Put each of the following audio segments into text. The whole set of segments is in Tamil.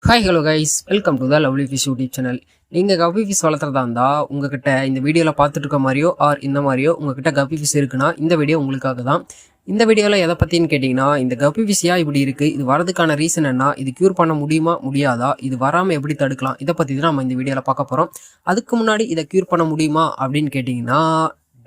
Hi hello guys, welcome to the lovely fish YouTube channel. நீங்கள் கப்பி ஃபிஷ் வளர்த்துறதா இருந்தால் உங்ககிட்ட இந்த வீடியோவில் பார்த்துட்டு இருக்க மாதிரியோ இந்த மாதிரியோ உங்ககிட்ட கப்பி ஃபிஷ் இருக்குன்னா இந்த வீடியோ உங்களுக்காக தான். இந்த வீடியோவில் எதை பற்றின்னு கேட்டிங்கன்னா, இந்த கப்பி ஃபிஷ் இப்படி இருக்குது, இது வரதுக்கான ரீசன் என்ன, இது க்யூர் பண்ண முடியுமா முடியாதா, இது வராமல் எப்படி தடுக்கலாம், இதை பற்றி தான் நம்ம இந்த வீடியோவில் பார்க்க போகிறோம். அதுக்கு முன்னாடி இதை க்யூர் பண்ண முடியுமா அப்படின்னு கேட்டிங்கன்னா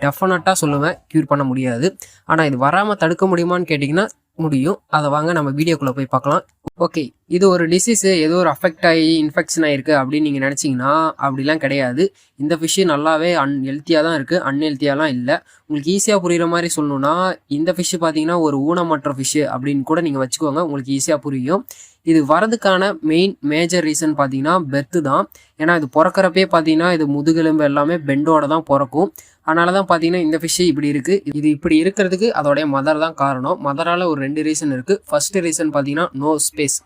டெஃபினட்டாக சொல்லுவேன், க்யூர் பண்ண முடியாது. ஆனால் இது வராமல் தடுக்க முடியுமான்னு கேட்டிங்கன்னா முடியும். அதை வாங்க நம்ம வீடியோக்குள்ளே போய் பார்க்கலாம். ஓகே, இது ஒரு டிசீஸு ஏதோ ஒரு அஃபெக்ட் ஆகி இன்ஃபெக்ஷன் ஆகிருக்கு அப்படின்னு நீங்கள் நினச்சிங்கன்னா அப்படிலாம் கிடையாது. இந்த ஃபிஷ்ஷு நல்லாவே ஹெல்த்தியாக தான் இருக்குது, அன்ஹெல்த்தியாலாம் இல்லை. உங்களுக்கு ஈஸியாக புரிகிற மாதிரி சொல்லணுன்னா, இந்த ஃபிஷ்ஷு பார்த்தீங்கன்னா ஒரு ஊனமற்ற ஃபிஷ்ஷு அப்படின்னு கூட நீங்கள் வச்சுக்கோங்க, உங்களுக்கு ஈஸியாக புரியும். இது வரதுக்கான மேஜர் ரீசன் பார்த்தீங்கன்னா பெர்த்து தான். ஏன்னா இது பிறக்கிறப்பே பார்த்தீங்கன்னா இது முதுகெலும்பு எல்லாமே பெண்டோட தான் பிறக்கும். அதனால தான் பார்த்தீங்கன்னா இந்த ஃபிஷ்ஷு இப்படி இருக்குது. இது இப்படி இருக்கிறதுக்கு அதோடைய மதர் தான் காரணம். மதரால் ஒரு 2 ரீசன் இருக்குது. ஃபர்ஸ்ட் ரீசன் பார்த்தீங்கன்னா நோ ஸ்பேஸ்.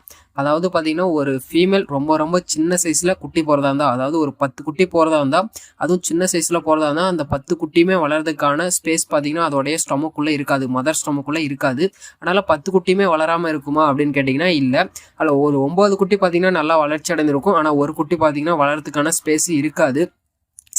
அதாவது பார்த்தீங்கன்னா ஒரு ஃபீமேல் ரொம்ப ரொம்ப சின்ன சைஸில் குட்டி போகிறதா இருந்தால், அதாவது ஒரு 10 குட்டி போகிறதா இருந்தால், அதுவும் சின்ன சைஸில் போகிறதா இருந்தால் அந்த 10 குட்டியுமே வளர்றதுக்கான ஸ்பேஸ் பார்த்தீங்கன்னா அதோடைய ஸ்டொமக்குள்ளே இருக்காது, மதர் ஸ்டொமக்குள்ளே இருக்காது. அதனால் 10 குட்டியுமே வளராமல் இருக்குமா அப்படின்னு கேட்டிங்கன்னா இல்லை. அதில் ஒரு 9 குட்டி பார்த்தீங்கன்னா நல்லா வளர்ச்சி அடைந்திருக்கும். ஆனால் ஒரு குட்டி பார்த்தீங்கன்னா வளர்றதுக்கான ஸ்பேஸ் இருக்காது.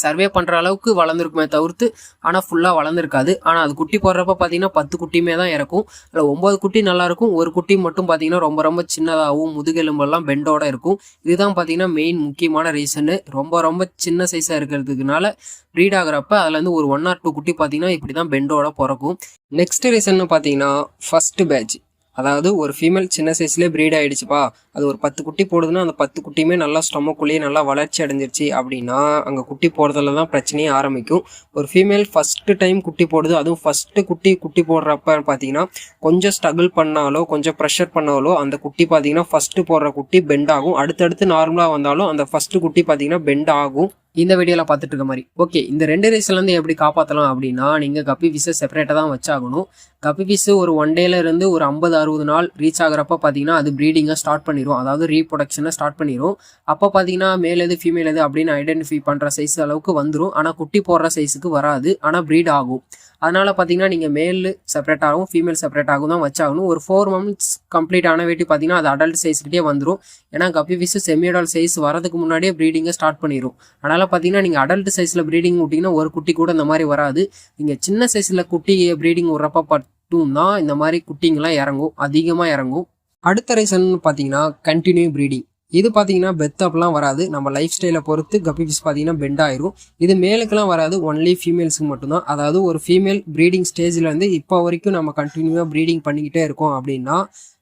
சர்வே பண்ணுற அளவுக்கு வளர்ந்துருக்குமே தவிர்த்து ஆனால் ஃபுல்லாக வளர்ந்துருக்காது. ஆனால் அது குட்டி போடுறப்ப பார்த்தீங்கன்னா 10 குட்டியுமே தான் இறக்கும். அதில் 9 குட்டி நல்லாயிருக்கும், ஒரு குட்டி மட்டும் பார்த்தீங்கன்னா ரொம்ப ரொம்ப சின்னதாகவும் முதுகெலும்பெல்லாம் பெண்டோட இருக்கும். இதுதான் பார்த்தீங்கன்னா மெயின் முக்கியமான ரீசனு. ரொம்ப ரொம்ப சின்ன சைஸாக இருக்கிறதுக்குனால ப்ரீட் ஆகிறப்ப அதுலேருந்து ஒரு 1 or 2 குட்டி பார்த்தீங்கன்னா இப்படி தான் பெண்டோட பிறக்கும். நெக்ஸ்ட் ரீசன் பார்த்தீங்கன்னா ஃபர்ஸ்ட் பேட்ச். அதாவது ஒரு ஃபீமேல் சின்ன சைஸ்லேயே ப்ரீட் ஆகிடுச்சுப்பா, அது ஒரு 10 குட்டி போடுதுன்னா அந்த 10 குட்டியுமே நல்லா ஸ்டொமக்குள்ளேயே நல்லா வளர்ச்சி அடைஞ்சிருச்சு அப்படின்னா அங்கே குட்டி போடுறதுல தான் பிரச்சனையே ஆரம்பிக்கும். ஒரு ஃபீமேல் ஃபஸ்ட்டு டைம் குட்டி போடுது, அதுவும் ஃபஸ்ட்டு குட்டி போடுறப்ப பார்த்தீங்கன்னா கொஞ்சம் ஸ்ட்ரகிள் பண்ணாலோ கொஞ்சம் ப்ரெஷர் பண்ணாலோ அந்த குட்டி பார்த்தீங்கன்னா ஃபஸ்ட்டு போடுற குட்டி பெண்ட் ஆகும். அடுத்தடுத்து நார்மலாக வந்தாலும் அந்த ஃபஸ்ட்டு குட்டி பார்த்தீங்கன்னா பெண்ட் ஆகும். இந்த வீடியோவில் பார்த்துட்டு இருக்க மாதிரி. ஓகே, இந்த 2 ரீசன்லேருந்து எப்படி காப்பாற்றலாம் அப்படின்னா, நீங்கள் கப்பி ஃபிஷ்ஷை செப்பரேட்டாக தான் வச்சாகணும். கப்பி ஃபிஷ்ஷு ஒரு 1 டேலேருந்து ஒரு 50-60 நாள் ரீச் ஆகிறப்ப பார்த்தீங்கன்னா அது ப்ரீடிங்கை ஸ்டார்ட் பண்ணிடும், அதாவது ரீப்ரொடக்ஷனை ஸ்டார்ட் பண்ணிடும். அப்போ பார்த்தீங்கன்னா மேல் எது ஃபீமேல் எது அப்படின்னு ஐடென்டிஃபை பண்ணுற சைஸ் அளவுக்கு வந்துடும். ஆனால் குட்டி போடுற சைஸுக்கு வராது, ஆனால் ப்ரீட் ஆகும். அதனால் பார்த்தீங்கன்னா நீங்கள் மேல் செப்பரேட்டாகவும் ஃபீமேல் செப்பரேட்டாகவும் தான் வச்சாகணும். ஒரு 4 months கம்ப்ளீட் ஆன வேட்டி பார்த்தீங்கன்னா அது அடல்ட் சைஸ்கிட்டே வந்துடும். ஏன்னா கப்பி ஃபிஷ்ஷு செமி அடல்ட் சைஸ் வரதுக்கு முன்னாடியே ப்ரீடிங்கை ஸ்டார்ட் பண்ணிடும். அதனால் பார்த்தீங்கன்னா நீங்கள் அடல்ட் சைஸில் ப்ரீடிங் விட்டிங்கன்னா ஒரு குட்டி கூட இந்த மாதிரி வராது. நீங்கள் சின்ன சைஸில் குட்டி ப்ரீடிங் விட்றப்ப மட்டும் தான் இந்த மாதிரி குட்டிங்கெலாம் இறங்கும், அதிகமாக இறங்கும். அடுத்த ரீசன் பார்த்தீங்கன்னா கண்டினியூ ப்ரீடிங். இது பார்த்தீங்கன்னா பெத் அப்லாம் வராது, நம்ம லைஃப் ஸ்டைலை பொறுத்து கப்பி ஃபிஷ் பார்த்தீங்கன்னா பெண்ட் ஆயிரும். இது மேலுக்கெல்லாம் வராது, ஒன்லி ஃபீமேல்ஸுக்கு மட்டும்தான். அதாவது ஒரு ஃபீமேல் ப்ரீடிங் ஸ்டேஜில் வந்து இப்போ வரைக்கும் நம்ம கண்டினியூவாக ப்ரீடிங் பண்ணிக்கிட்டே இருக்கோம் அப்படின்னா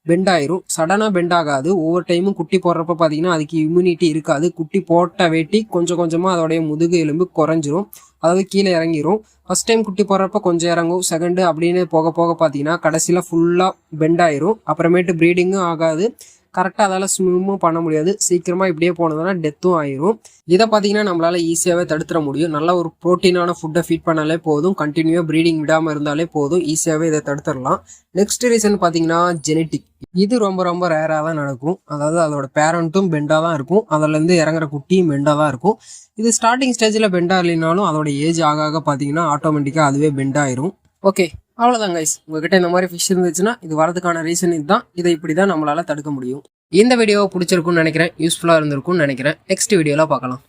பெண்ட் ஆயிரும். சடனாக பெண்ட் ஆகாது. ஒவ்வொரு டைமும் குட்டி போடுறப்ப பார்த்தீங்கன்னா அதுக்கு இம்யூனிட்டி இருக்காது. குட்டி போட்ட வேட்டி கொஞ்சம் கொஞ்சமாக அதோடைய முதுகு எலும்பு குறைஞ்சிரும், அதாவது கீழே இறங்கிரும். ஃபஸ்ட் டைம் குட்டி போடுறப்ப கொஞ்சம் இறங்கும், செகண்டு அப்படின்னு போக போக பார்த்தீங்கன்னா கடைசியில் ஃபுல்லாக பெண்ட் ஆயிரும். அப்புறமேட்டு ப்ரீடிங்கும் ஆகாது, கரெக்டாக அதால் ஸ்விம்மும் பண்ண முடியாது. சீக்கிரமாக இப்படியே போனதுன்னா டெத்தும் ஆயிரும். இதை பார்த்தீங்கன்னா நம்மளால் ஈஸியாகவே தடுத்துட முடியும். நல்ல ஒரு ப்ரோட்டீனான ஃபுட்டை ஃபீட் பண்ணாலே போதும், கண்டினியூவாக ப்ரீடிங் விடாமல் இருந்தாலே போதும், ஈஸியாகவே இதை தடுத்துடலாம். நெக்ஸ்ட் ரீசன் பார்த்தீங்கன்னா ஜெனட்டிக். இது ரொம்ப ரொம்ப ரேராக தான் நடக்கும். அதாவது அதோட பேரண்ட்டும் பெண்டாக தான் இருக்கும், அதிலேருந்து இறங்குற குட்டியும் பெண்டாக தான் இருக்கும். இது ஸ்டார்டிங் ஸ்டேஜில் பெண்டாக இல்லைனாலும் அதோட ஏஜ் ஆக பார்த்தீங்கன்னா ஆட்டோமேட்டிக்காக அதுவே பெண்ட் ஆயிரும். ஓகே, அவ்வளோதான் கைஸ். உங்ககிட்ட இந்த மாதிரி ஃபிஷ் இருந்துச்சுன்னா இது வரதுக்கான ரீசன் இதுதான். இதை இப்படி தான் நம்மளால் தடுக்க முடியும். இந்த வீடியோவை பிடிச்சிருக்குன்னு நினைக்கிறேன், யூஸ்ஃபுல்லாக இருந்திருக்கும்னு நினைக்கிறேன். நெக்ஸ்ட் வீடியோவில் பார்க்கலாம்.